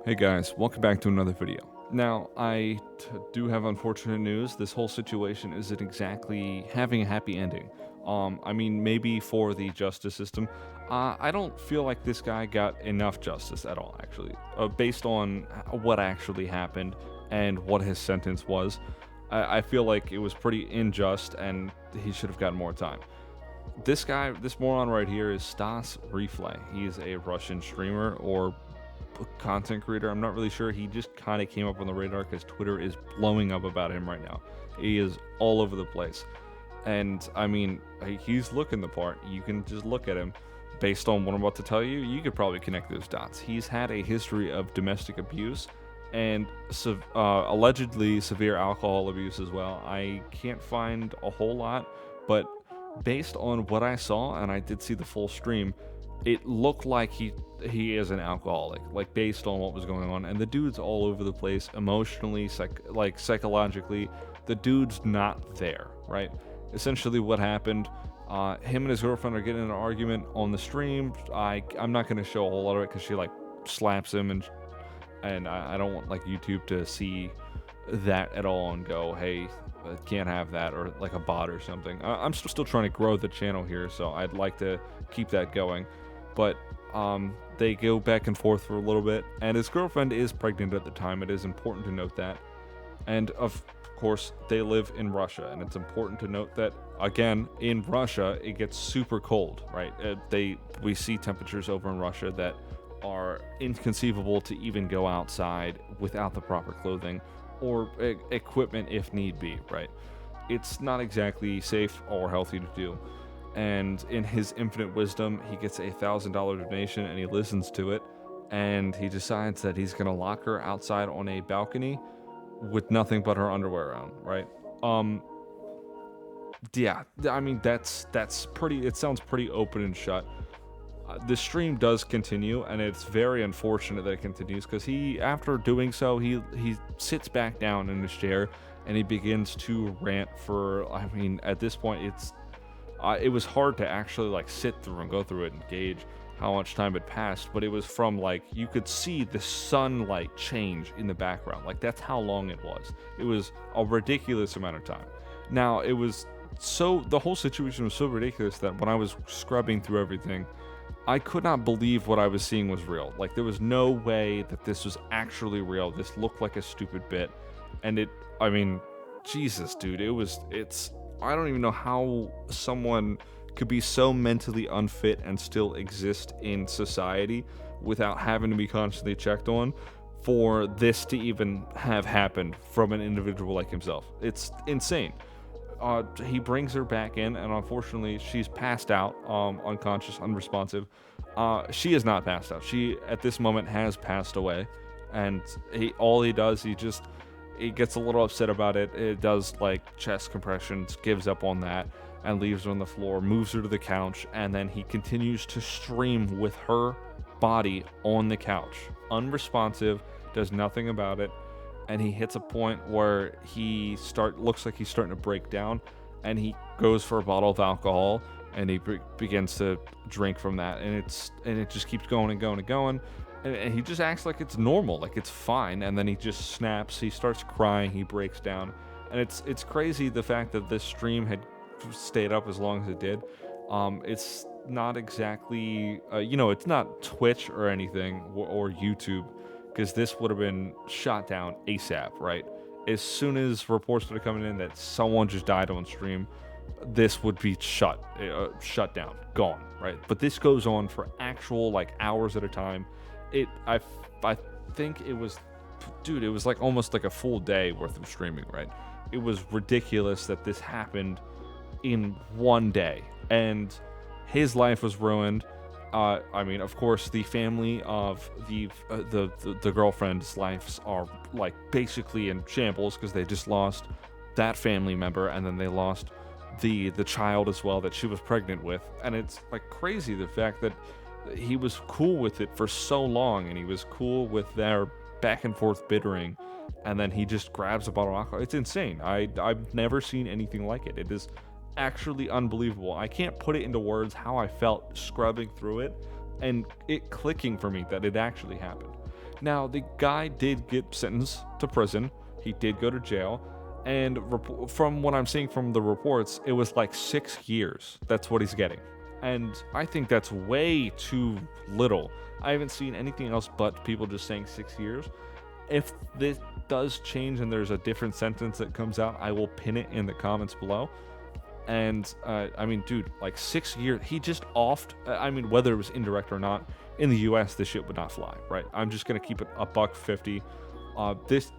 Hey guys, welcome back to another video. Now, I do have unfortunate news. This whole situation isn't exactly having a happy ending. I mean, maybe for the justice system. I don't feel like this guy got enough justice at all, actually. Based on what actually happened and what his sentence was, I feel like it was pretty unjust and he should have gotten more time. This guy, this moron right here is POS Reeflay. He is a Russian streamer or content creator. I'm not really sure. He just kind of came up on the radar because Twitter is blowing up about him right now. He is all over the place. And I mean, he's looking the part. You can just look at him. Based on what I'm about to tell you, you could probably connect those dots. He's had a history of domestic abuse and allegedly severe alcohol abuse as well. I can't find a whole lot, but based on what I saw, and I did see the full stream, it looked like he is an alcoholic, like based on what was going on. And the dude's all over the place emotionally, psychologically. The dude's not there, right? Essentially what happened, him and his girlfriend are getting in an argument on the stream. I'm not going to show a whole lot of it because she like slaps him, and I don't want like YouTube to see that at all and go, hey, can't have that, or like a bot or something. I'm still trying to grow the channel here, so I'd like to keep that going. But they go back and forth for a little bit, and his girlfriend is pregnant at the time. It is important to note that. And of course, they live in Russia, and it's important to note that, again, in Russia, it gets super cold, right? We see temperatures over in Russia that are inconceivable to even go outside without the proper clothing or equipment if need be, right? It's not exactly safe or healthy to do. And in his infinite wisdom, he gets a $1,000 donation and he listens to it, and he decides that he's gonna lock her outside on a balcony with nothing but her underwear on, right? Yeah, I mean, that's pretty, it sounds pretty open and shut. The stream does continue, and it's very unfortunate that it continues, because after doing so, he sits back down in his chair and he begins to rant for, I mean, at this point, it was hard to actually like sit through and go through it and gauge how much time had passed, but it was from like, you could see the sunlight change in the background. Like, that's how long it was. It was a ridiculous amount of time. Now, the whole situation was so ridiculous that when I was scrubbing through everything, I could not believe what I was seeing was real. Like, there was no way that this was actually real. This looked like a stupid bit. And I mean, Jesus, dude, I don't even know how someone could be so mentally unfit and still exist in society without having to be constantly checked on for this to even have happened from an individual like himself. It's insane. He brings her back in, and unfortunately she's passed out, unconscious, unresponsive. She is not passed out. She at this moment has passed away, and he gets a little upset about it. It does like chest compressions, gives up on that, and leaves her on the floor, moves her to the couch, and then he continues to stream with her body on the couch. Unresponsive, does nothing about it, and he hits a point where looks like he's starting to break down, and he goes for a bottle of alcohol, and he begins to drink from that, and it just keeps going and going and going. And he just acts like it's normal, like it's fine, and then he just snaps, he starts crying, he breaks down. And it's crazy the fact that this stream had stayed up as long as it did. It's not exactly, it's not Twitch or anything, or YouTube, because this would have been shot down ASAP, right? As soon as reports started coming in that someone just died on stream, this would be shut down, gone, right? But this goes on for actual like hours at a time. I think it was, dude, it was like almost like a full day worth of streaming, right? It was ridiculous that this happened in one day, and his life was ruined. I mean, of course, the family of the girlfriend's lives are like basically in shambles because they just lost that family member, and then they lost the child as well that she was pregnant with. And it's like crazy the fact that he was cool with it for so long, and he was cool with their back and forth bittering, and then he just grabs a bottle of alcohol. It's insane. I've never seen anything like it. It is actually unbelievable. I can't put it into words how I felt scrubbing through it and it clicking for me that it actually happened. Now, the guy did get sentenced to prison. He did go to jail. And from what I'm seeing from the reports, it was like 6 years. That's what he's getting. And I think that's way too little. I haven't seen anything else but people just saying 6 years. If this does change and there's a different sentence that comes out, I will pin it in the comments below. And I mean, dude, like 6 years, he just offed. I mean, whether it was indirect or not, in the US, this shit would not fly, right? I'm just gonna keep it $1.50.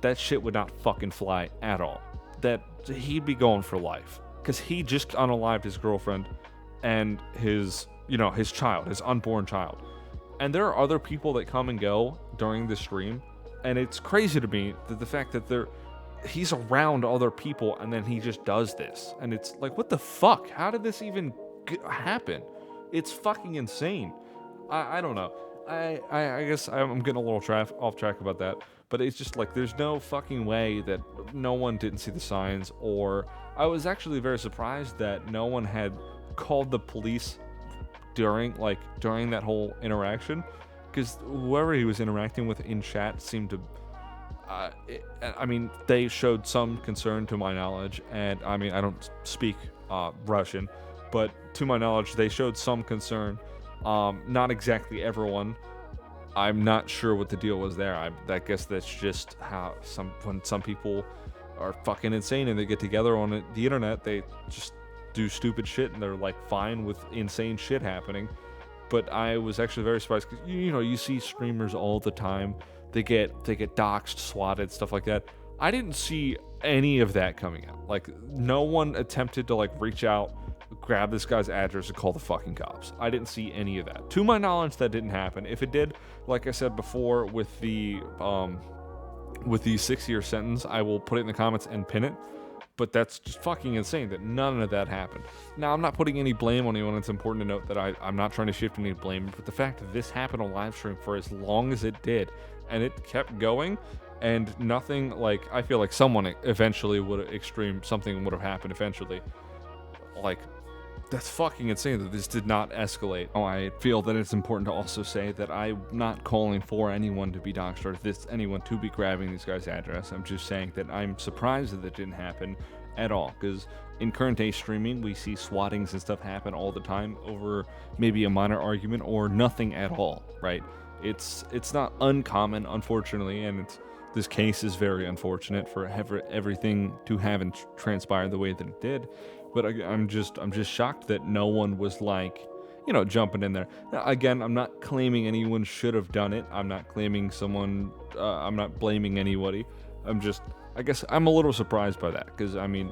That shit would not fucking fly at all. That he'd be going for life, because he just unalived his girlfriend and his child, his unborn child. And there are other people that come and go during the stream, and it's crazy to me that the fact that he's around other people and then he just does this, and it's like, what the fuck? How did this even happen? It's fucking insane. I don't know. I guess I'm getting a little off track about that, but it's just like, there's no fucking way that no one didn't see the signs. Or I was actually very surprised that no one had called the police during that whole interaction, because whoever he was interacting with in chat seemed to I mean, they showed some concern to my knowledge, and I mean, I don't speak Russian, but to my knowledge they showed some concern. Not exactly everyone. I'm not sure what the deal was there. I guess that's just how when some people are fucking insane and they get together on the internet, they just do stupid shit and they're like fine with insane shit happening. But I was actually very surprised, because you see streamers all the time. They get doxxed, swatted, stuff like that. I didn't see any of that coming out. Like, no one attempted to like reach out, grab this guy's address, and call the fucking cops. I didn't see any of that. To my knowledge, that didn't happen. If it did, like I said before, with the 6-year sentence, I will put it in the comments and pin it. But that's just fucking insane that none of that happened. Now, I'm not putting any blame on anyone. It's important to note that I'm not trying to shift any blame, but the fact that this happened on live stream for as long as it did, and it kept going, and nothing, like, I feel like someone eventually something would have happened eventually. Like, that's fucking insane that this did not escalate. I feel that it's important to also say that I'm not calling for anyone to be doxxed or anyone to be grabbing this guy's address. I'm just saying that I'm surprised that it didn't happen at all, because in current day streaming, we see swattings and stuff happen all the time over maybe a minor argument or nothing at all, right? It's not uncommon, unfortunately, and this case is very unfortunate for everything to have transpired the way that it did. But I'm just shocked that no one was like, jumping in there. Now, again, I'm not claiming anyone should have done it. I'm not claiming someone. I'm not blaming anybody. I guess I'm a little surprised by that, because I mean,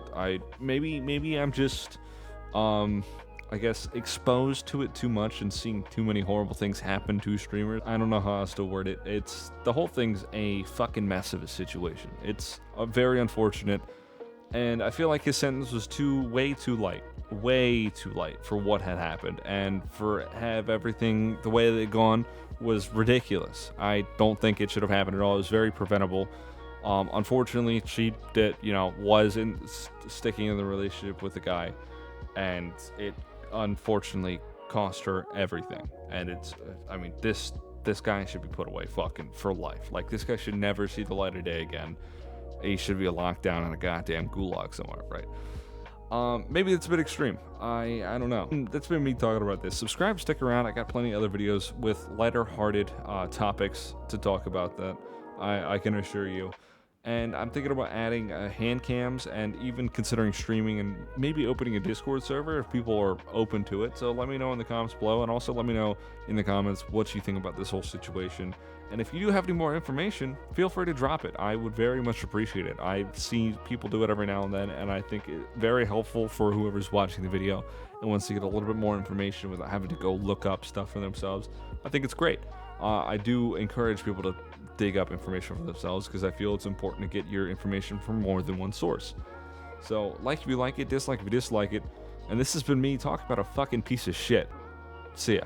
maybe I'm just I guess exposed to it too much and seeing too many horrible things happen to streamers. I don't know how else to word it. The whole thing's a fucking mess of a situation. It's very unfortunate. And I feel like his sentence was way too light for what had happened, and have everything the way that it gone was ridiculous. I don't think it should have happened at all. It was very preventable. Unfortunately, she wasn't sticking in the relationship with the guy, and it unfortunately cost her everything. And this guy should be put away fucking for life. Like, this guy should never see the light of day again. He should be locked down in a goddamn gulag somewhere, right? Maybe it's a bit extreme. I don't know. That's been me talking about this. Subscribe, stick around. I got plenty of other videos with lighter-hearted topics to talk about that, I can assure you. And I'm thinking about adding hand cams, and even considering streaming and maybe opening a Discord server if people are open to it. So let me know in the comments below, and also let me know in the comments what you think about this whole situation. And if you do have any more information, feel free to drop it. I would very much appreciate it. I see people do it every now and then, and I think it's very helpful for whoever's watching the video and wants to get a little bit more information without having to go look up stuff for themselves. I think it's great. I do encourage people to dig up information for themselves, because I feel it's important to get your information from more than one source. So, like if you like it, dislike if you dislike it. And this has been me talking about a fucking piece of shit. See ya.